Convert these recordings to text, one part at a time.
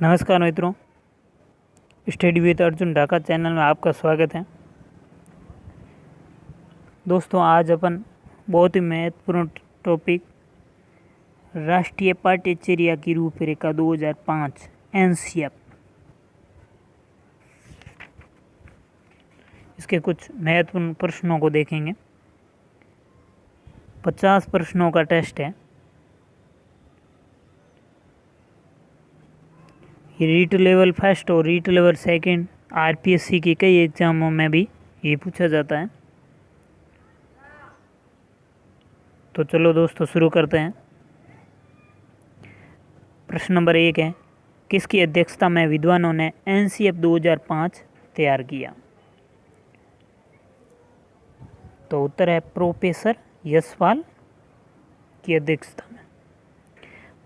नमस्कार मित्रों, study with Arjun Dhaka channel में आपका स्वागत है। दोस्तों, आज अपन बहुत ही महत्वपूर्ण टॉपिक राष्ट्रीय पाठ्यचर्या की रूपरेखा 2005 एनसीएफ, इसके कुछ महत्वपूर्ण प्रश्नों को देखेंगे। 50 प्रश्नों का टेस्ट है। ये रीट लेवल फर्स्ट और रीट लेवल सेकंड आरपीएससी के कई एग्जामों में भी ये पूछा जाता है। तो चलो दोस्तों शुरू करते हैं। प्रश्न नंबर 1 है, किसकी अध्यक्षता में विद्वानों ने एनसीएफ 2005 तैयार किया? तो उत्तर है प्रोफेसर यशपाल की अध्यक्षता में।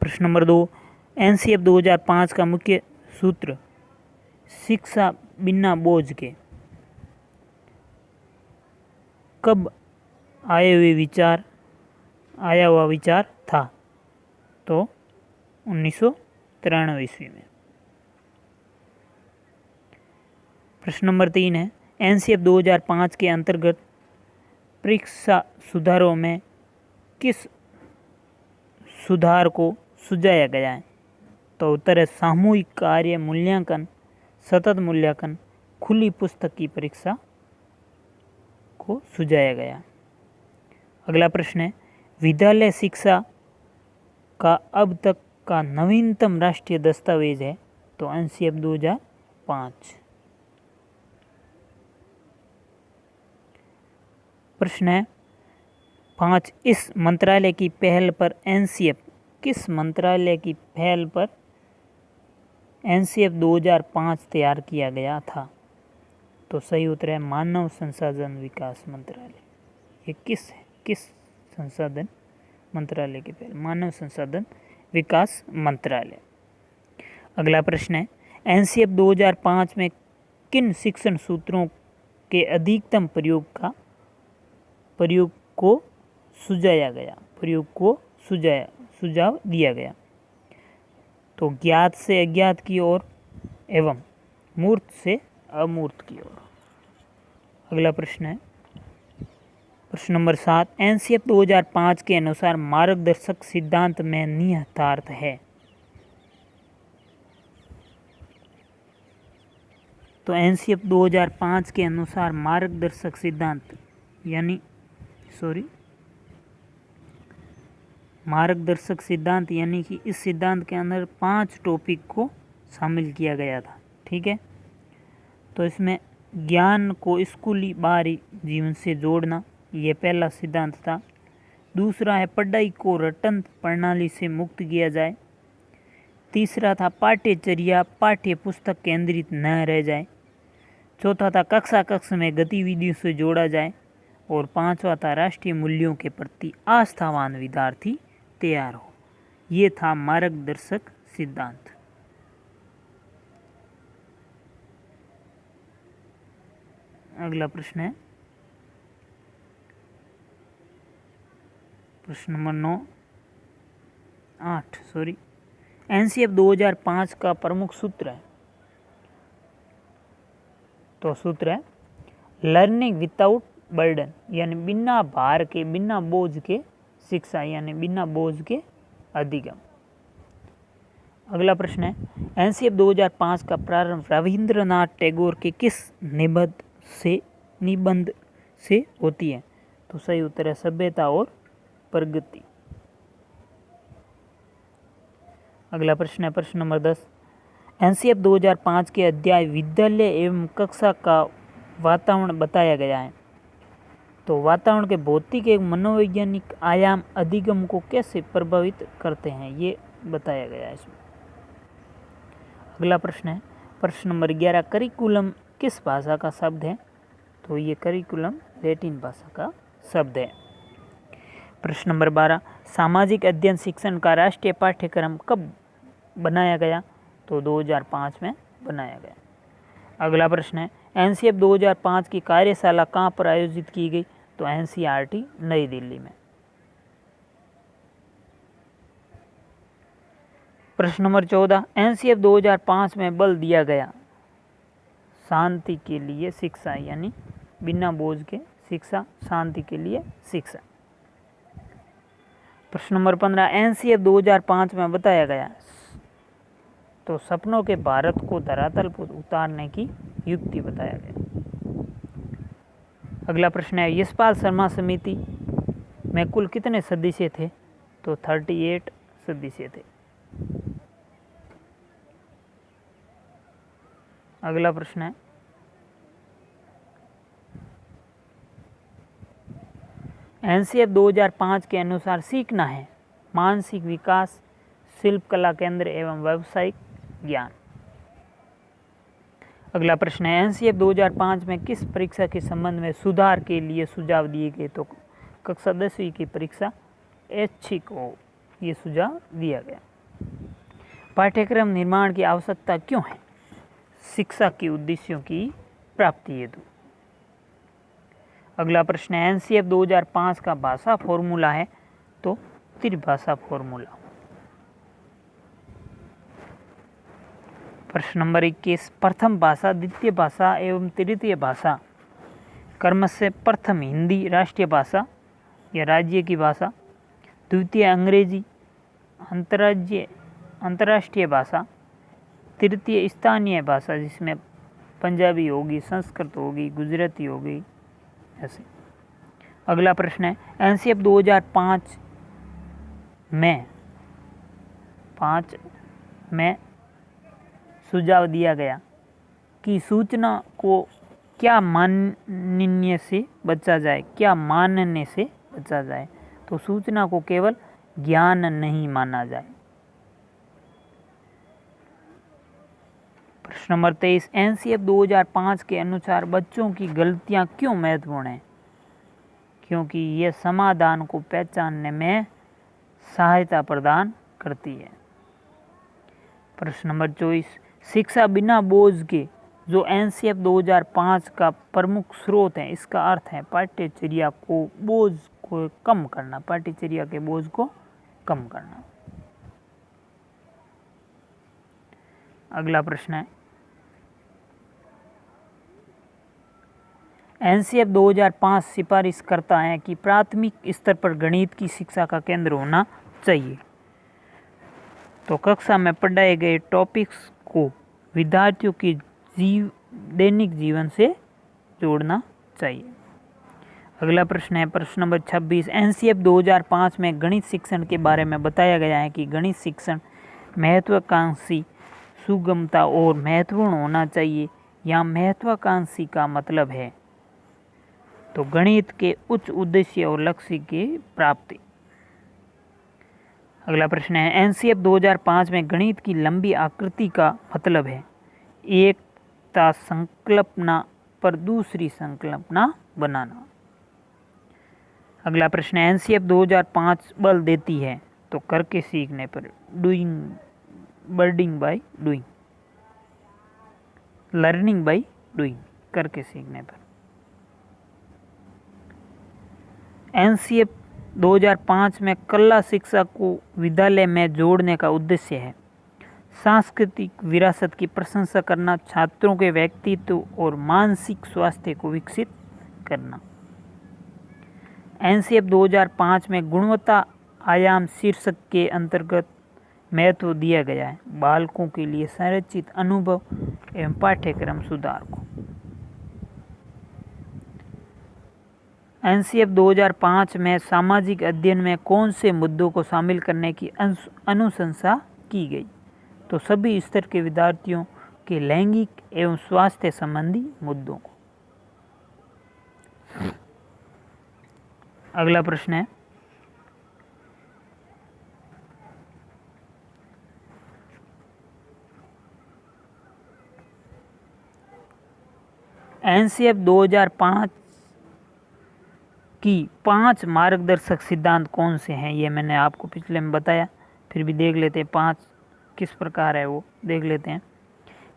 प्रश्न नंबर 2, एनसीएफ 2005 का मुख्य सूत्र शिक्षा बिना बोझ के कब आया हुआ विचार था? तो 1993 ईस्वी में। प्रश्न नंबर 3 है, एनसीएफ 2005 के अंतर्गत परीक्षा सुधारों में किस सुधार को सुझाया गया है? तो उत्तर है सामूहिक कार्य मूल्यांकन, सतत मूल्यांकन, खुली पुस्तक की परीक्षा को सुझाया गया। अगला प्रश्न है, विद्यालय शिक्षा का अब तक का नवीनतम राष्ट्रीय दस्तावेज है? तो एनसीएफ 2005। प्रश्न है 5, इस मंत्रालय की पहल पर एनसीएफ किस मंत्रालय की पहल पर एनसीएफ 2005 तैयार किया गया था? तो सही उत्तर है मानव संसाधन विकास मंत्रालय। ये किस संसाधन मंत्रालय की पहल? मानव संसाधन विकास मंत्रालय। अगला प्रश्न है, एनसीएफ 2005 में किन शिक्षण सूत्रों के अधिकतम प्रयोग को सुझाव दिया गया? तो ज्ञात से अज्ञात की ओर एवं मूर्त से अमूर्त की ओर। अगला प्रश्न है प्रश्न नंबर 7, एनसीएफ 2005 के अनुसार मार्गदर्शक सिद्धांत में निहितार्थ है? तो एनसीएफ 2005 के अनुसार मार्गदर्शक सिद्धांत यानी कि इस सिद्धांत के अंदर 5 टॉपिक को शामिल किया गया था। ठीक है, तो इसमें ज्ञान को स्कूली बाहरी जीवन से जोड़ना, ये पहला सिद्धांत था। दूसरा है पढ़ाई को रटन प्रणाली से मुक्त किया जाए। तीसरा था पाठ्यचर्या पाठ्य पुस्तक केंद्रित न रह जाए। चौथा था कक्षा में गतिविधियों से जोड़ा जाए। और 5वां था राष्ट्रीय मूल्यों के प्रति आस्थावान विद्यार्थी तैयार हो। ये था मार्गदर्शक सिद्धांत। अगला प्रश्न है प्रश्न नंबर 8 एनसीएफ 2005 का प्रमुख सूत्र है? तो सूत्र है लर्निंग विदाउट बर्डन, यानी बिना भार के, बिना बोझ के शिक्षा, यानी बिना बोझ के अधिगम। अगला प्रश्न है, एनसीएफ 2005 का प्रारंभ रविंद्रनाथ टैगोर के किस निबंध से होती है? तो सही उत्तर है सभ्यता और प्रगति। अगला प्रश्न है प्रश्न नंबर 10, एनसीएफ 2005 के अध्याय विद्यालय एवं कक्षा का वातावरण बताया गया है। तो वातावरण के भौतिक एवं मनोवैज्ञानिक आयाम अधिगम को कैसे प्रभावित करते हैं, ये बताया गया है इसमें। अगला प्रश्न है प्रश्न नंबर 11, करिकुलम किस भाषा का शब्द है? तो ये करिकुलम लैटिन भाषा का शब्द है। प्रश्न नंबर 12, सामाजिक अध्ययन शिक्षण का राष्ट्रीय पाठ्यक्रम कब बनाया गया? तो 2005 में बनाया गया। अगला प्रश्न है, एनसीएफ 2005 की कार्यशाला कहाँ पर आयोजित की गई? तो एनसीईआरटी नई दिल्ली में। प्रश्न नंबर 14, एनसीएफ 2005 में बल दिया गया शांति के लिए शिक्षा, यानी बिना बोझ के शिक्षा, शांति के लिए शिक्षा। प्रश्न नंबर 15, एनसीएफ 2005 में बताया गया तो सपनों के भारत को धरातल पर उतारने की युक्ति बताया गया। अगला प्रश्न है, यशपाल शर्मा समिति में कुल कितने सदस्य थे? तो 38 सदस्य थे। अगला प्रश्न है, एनसीएफ 2005 के अनुसार सीखना है मानसिक विकास, शिल्प कला केंद्र एवं व्यावसायिक ज्ञान। अगला प्रश्न है, एनसीएफ 2005 में किस परीक्षा के संबंध में सुधार के लिए सुझाव दिए गए? तो कक्षा 10वीं की परीक्षा ऐच्छिक हो, ये सुझाव दिया गया। पाठ्यक्रम निर्माण की आवश्यकता क्यों है? शिक्षा के उद्देश्यों की प्राप्ति हेतु। अगला प्रश्न है, एनसीएफ 2005 का भाषा फॉर्मूला है? तो त्रिभाषा फॉर्मूला। प्रश्न नंबर 21, प्रथम भाषा, द्वितीय भाषा एवं तृतीय भाषा क्रमशः प्रथम हिंदी राष्ट्रीय भाषा या राज्य की भाषा, द्वितीय अंग्रेजी अंतर्राष्ट्रीय भाषा, तृतीय स्थानीय भाषा जिसमें पंजाबी होगी, संस्कृत होगी, गुजराती होगी, ऐसे। अगला प्रश्न है, एनसीएफ 2005 में सुझाव दिया गया कि सूचना को क्या मानने से बचा जाए? क्या मानने से बचा जाए? तो सूचना को केवल ज्ञान नहीं माना जाए। प्रश्न नंबर 23, एनसीएफ 2005 के अनुसार बच्चों की गलतियां क्यों महत्वपूर्ण हैं? क्योंकि ये समाधान को पहचानने में सहायता प्रदान करती है। प्रश्न नंबर 24, शिक्षा बिना बोझ के जो एनसीएफ 2005 का प्रमुख स्रोत है, इसका अर्थ है पाठ्यचर्या को बोझ को कम करना, पाठ्यचर्या के बोझ को कम करना। अगला प्रश्न है, एनसीएफ 2005 सिफारिश करता है कि प्राथमिक स्तर पर गणित की शिक्षा का केंद्र होना चाहिए। तो कक्षा में पढ़ाए गए टॉपिक्स को विद्यार्थियों के दैनिक जीवन से जोड़ना चाहिए। अगला प्रश्न है, प्रश्न नंबर 26, एनसीएफ 2005 में गणित शिक्षण के बारे में बताया गया है कि गणित शिक्षण महत्वाकांक्षी, सुगमता और महत्वपूर्ण होना चाहिए। यहाँ महत्वाकांक्षी का मतलब है तो गणित के उच्च उद्देश्य और लक्ष्य की प्राप्ति। अगला प्रश्न है, एनसीएफ 2005 में गणित की लंबी आकृति का मतलब है एकता संकल्पना पर दूसरी संकल्पना बनाना। अगला प्रश्न है, एनसीएफ 2005 बल देती है तो करके सीखने पर, birding by doing, learning by doing, करके सीखने पर। एनसीएफ 2005 में कला शिक्षा को विद्यालय में जोड़ने का उद्देश्य है सांस्कृतिक विरासत की प्रशंसा करना, छात्रों के व्यक्तित्व और मानसिक स्वास्थ्य को विकसित करना। एनसीएफ 2005 में गुणवत्ता आयाम शीर्षक के अंतर्गत महत्व दिया गया है बालकों के लिए संरचित अनुभव एवं पाठ्यक्रम सुधार को। एनसीएफ 2005 में सामाजिक अध्ययन में कौन से मुद्दों को शामिल करने की अनुशंसा की गई? तो सभी स्तर के विद्यार्थियों के लैंगिक एवं स्वास्थ्य संबंधी मुद्दों को। अगला प्रश्न है, एनसीएफ 2005 की 5 मार्गदर्शक सिद्धांत कौन से हैं? ये मैंने आपको पिछले में बताया, फिर भी देख लेते हैं 5 किस प्रकार है वो देख लेते हैं।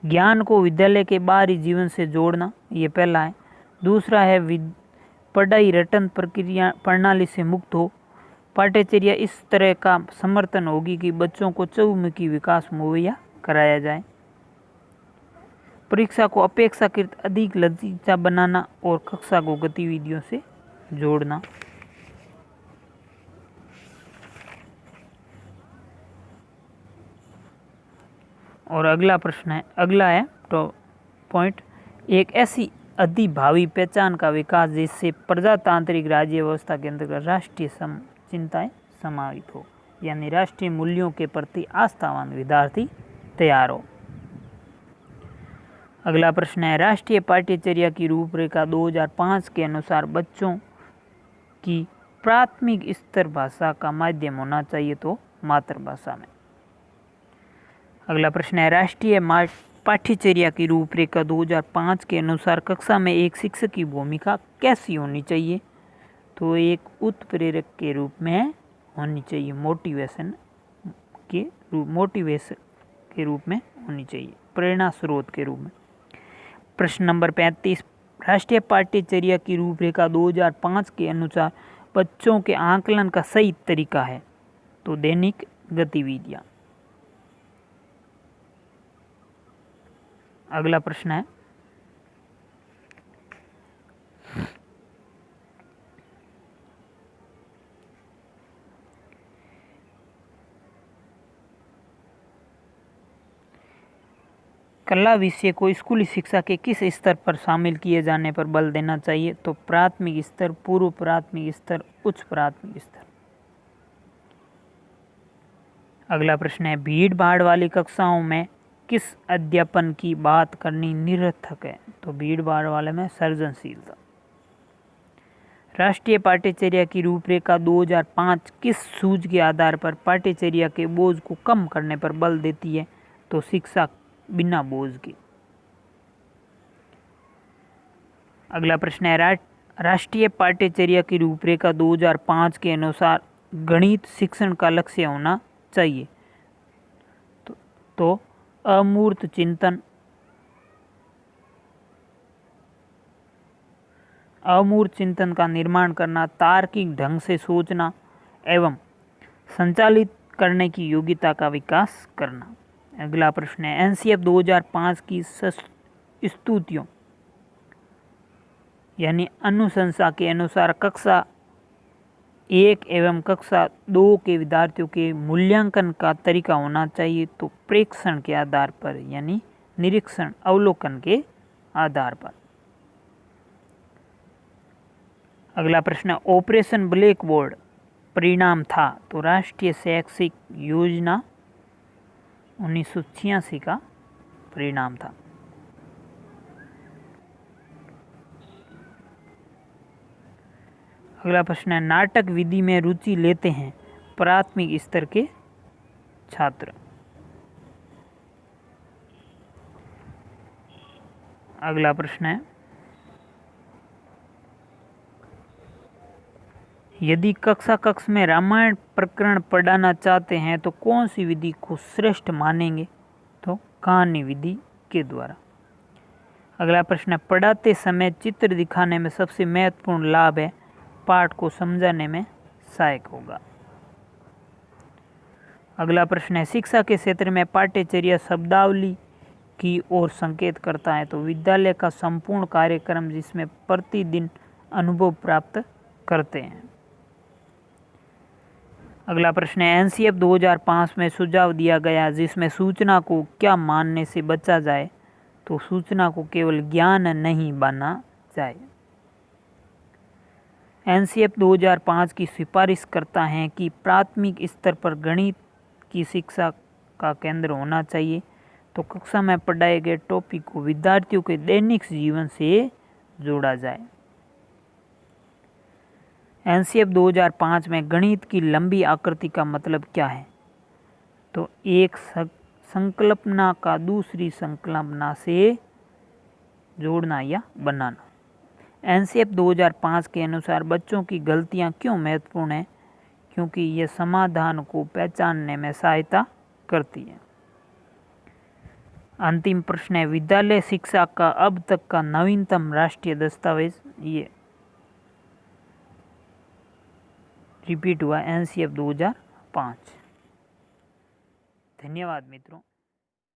ज्ञान को विद्यालय के बाहरी जीवन से जोड़ना, ये पहला है। दूसरा है पढ़ाई रटन प्रक्रिया प्रणाली से मुक्त हो, पाठ्यचर्या इस तरह का समर्थन होगी कि बच्चों को चहुमुखी विकास मुहैया कराया जाए। परीक्षा को अपेक्षाकृत अधिक लचीला बनाना और कक्षा को गतिविधियों से जोड़ना। और अगला है तो पॉइंट, एक ऐसी अधिभावी पहचान का विकास जिससे प्रजातांत्रिक राज्य व्यवस्था के अंतर्गत राष्ट्रीय चिंताएं समाहित हो, यानी राष्ट्रीय मूल्यों के प्रति आस्थावान विद्यार्थी तैयार हो। अगला प्रश्न है, राष्ट्रीय पाठ्यचर्या की रूपरेखा 2005 के अनुसार बच्चों की प्राथमिक स्तर भाषा का माध्यम होना चाहिए तो मातृभाषा में। अगला प्रश्न है, राष्ट्रीय पाठ्यचर्या की रूपरेखा 2005 के अनुसार कक्षा में एक शिक्षक की भूमिका कैसी होनी चाहिए? तो एक उत्प्रेरक के रूप में होनी चाहिए, मोटिवेशन के रूप में होनी चाहिए, प्रेरणा स्रोत के रूप में। प्रश्न नंबर 35, राष्ट्रीय पाठ्यचर्या की रूपरेखा 2005 के अनुसार बच्चों के आकलन का सही तरीका है तो दैनिक गतिविधियां। अगला प्रश्न है, कला विषय को स्कूली शिक्षा के किस स्तर पर शामिल किए जाने पर बल देना चाहिए? तो प्राथमिक स्तर, पूर्व प्राथमिक स्तर, उच्च प्राथमिक स्तर। अगला प्रश्न है, भीड़ भाड़ वाली कक्षाओं में किस अध्यापन की बात करनी निरर्थक है? तो भीड़ भाड़ वाले में सृजनशीलता। राष्ट्रीय पाठ्यचर्या की रूपरेखा 2005 किस सूझ के आधार पर पाठ्यचर्या के बोझ को कम करने पर बल देती है? तो शिक्षा बिना बोझ के। अगला प्रश्न है, राष्ट्रीय पाठ्यचर्या की रूपरेखा 2005 के अनुसार गणित शिक्षण का लक्ष्य होना चाहिए तो अमूर्त चिंतन का निर्माण करना, तार्किक ढंग से सोचना एवं संचालित करने की योग्यता का विकास करना। अगला प्रश्न है, एनसीएफ 2005 की स्तुतियों यानी अनुशंसा के अनुसार कक्षा 1 एवं कक्षा 2 के विद्यार्थियों के मूल्यांकन का तरीका होना चाहिए तो प्रेक्षण के आधार पर यानी निरीक्षण अवलोकन के आधार पर। अगला प्रश्न है, ऑपरेशन ब्लैक बोर्ड परिणाम था तो राष्ट्रीय शैक्षिक योजना 1986 का परिणाम था। अगला प्रश्न है, नाटक विधि में रुचि लेते हैं प्राथमिक स्तर के छात्र। अगला प्रश्न है, यदि कक्षा में रामायण प्रकरण पढ़ाना चाहते हैं तो कौन सी विधि को श्रेष्ठ मानेंगे? तो कहानी विधि के द्वारा। अगला प्रश्न है, पढ़ाते समय चित्र दिखाने में सबसे महत्वपूर्ण लाभ है पाठ को समझाने में सहायक होगा। अगला प्रश्न है, शिक्षा के क्षेत्र में पाठ्यचर्या शब्दावली की ओर संकेत करता है तो विद्यालय का संपूर्ण कार्यक्रम जिसमें प्रतिदिन अनुभव प्राप्त करते हैं। अगला प्रश्न है, एनसीएफ 2005 में सुझाव दिया गया जिसमें सूचना को क्या मानने से बचा जाए? तो सूचना को केवल ज्ञान नहीं बना जाए। एनसीएफ 2005 की सिफारिश करता है कि प्राथमिक स्तर पर गणित की शिक्षा का केंद्र होना चाहिए तो कक्षा में पढ़ाए गए टॉपिक को विद्यार्थियों के दैनिक जीवन से जोड़ा जाए। एनसीएफ 2005 में गणित की लंबी आकृति का मतलब क्या है? तो एक संकल्पना का दूसरी संकल्पना से जोड़ना या बनाना। एनसीएफ 2005 के अनुसार बच्चों की गलतियां क्यों महत्वपूर्ण हैं? क्योंकि ये समाधान को पहचानने में सहायता करती है। अंतिम प्रश्न है, विद्यालय शिक्षा का अब तक का नवीनतम राष्ट्रीय दस्तावेज ये रिपीट हुआ NCF 2005। धन्यवाद मित्रों।